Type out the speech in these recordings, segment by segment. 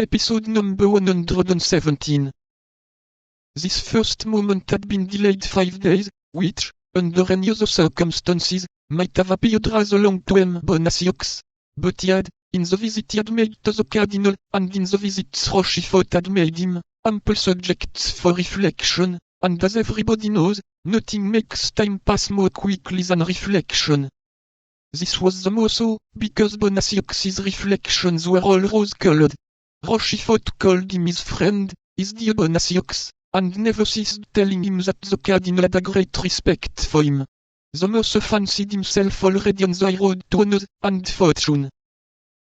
Episode number 117. This first moment had been delayed 5 days, which, under any other circumstances, might have appeared rather long to M. Bonacieux. But he had, in the visit he had made to the cardinal, and in the visits Rochefort had made him, ample subjects for reflection, and as everybody knows, nothing makes time pass more quickly than reflection. This was the more so, because Bonacieux's reflections were all rose-colored. Rochefort called him his friend, his dear Bonacieux, and never ceased telling him that the cardinal had a great respect for him. The mercer fancied himself already on the road to honor and fortune.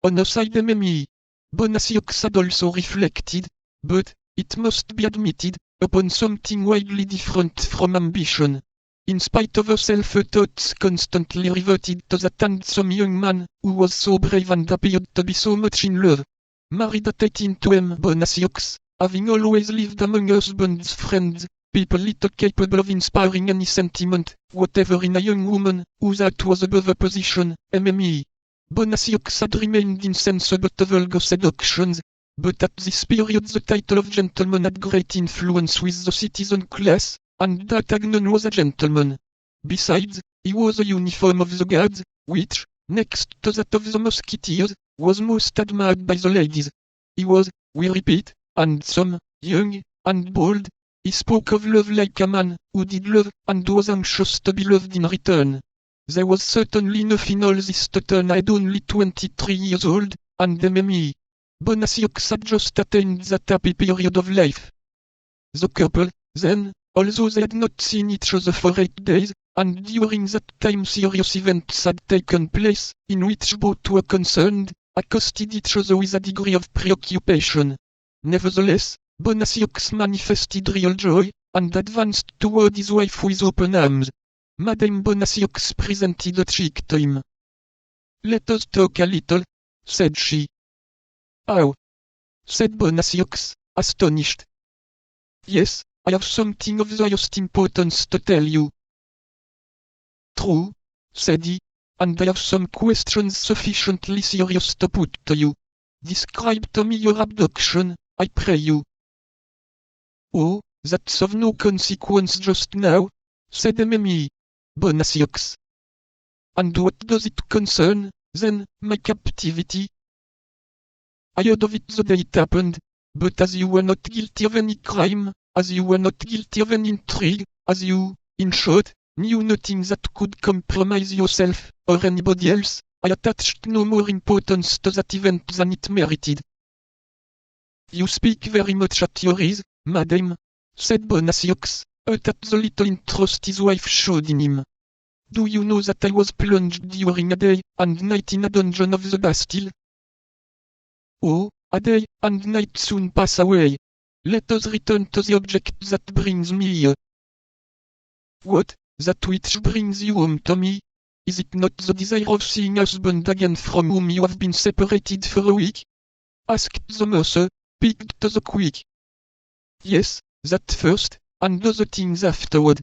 On a side MME, Bonacieux had also reflected, but, it must be admitted, upon something widely different from ambition. In spite of herself her thoughts constantly reverted to that handsome young man, who was so brave and appeared to be so much in love. Married at 18 to M. Bonacieux, having always lived among husband's friends, people little capable of inspiring any sentiment, whatever in a young woman, who that was above a position, MME. Bonacieux had remained insensible to vulgar seductions, but at this period the title of gentleman had great influence with the citizen class, and D'Artagnan was a gentleman. Besides, he wore the uniform of the guards, which, next to that of the musketeers, was most admired by the ladies. He was, we repeat, handsome, young, and bold. He spoke of love like a man who did love and was anxious to be loved in return. There was certainly enough in all this to turn I'd only 23 years old, and MME. Bonacieux had just attained that happy period of life. The couple, then, although they had not seen each other for 8 days, and during that time serious events had taken place, in which both were concerned, accosted each other with a degree of preoccupation. Nevertheless, Bonacieux manifested real joy, and advanced toward his wife with open arms. Madame Bonacieux presented a cheek to him. "Let us talk a little," said she. "How?" said Bonacieux, astonished. "Yes, I have something of the highest importance to tell you." "True," said he, "and I have some questions sufficiently serious to put to you. Describe to me your abduction, I pray you." "Oh, that's of no consequence just now," said MME. Bonacieux. "And what does it concern, then, my captivity?" "I heard of it the day it happened, but as you were not guilty of any crime, as you were not guilty of any intrigue, as you, in short, knew nothing that could compromise yourself, or anybody else, I attached no more importance to that event than it merited." "You speak very much at your ease, madame," said Bonacieux, hurt at the little interest his wife showed in him. "Do you know that I was plunged during a day and night in a dungeon of the Bastille?" "Oh, a day and night soon pass away. Let us return to the object that brings me here." "What, that which brings you home to me? Is it not the desire of seeing husband again from whom you have been separated for a week?" asked the mercer, piqued to the quick. "Yes, that first, and other things afterward.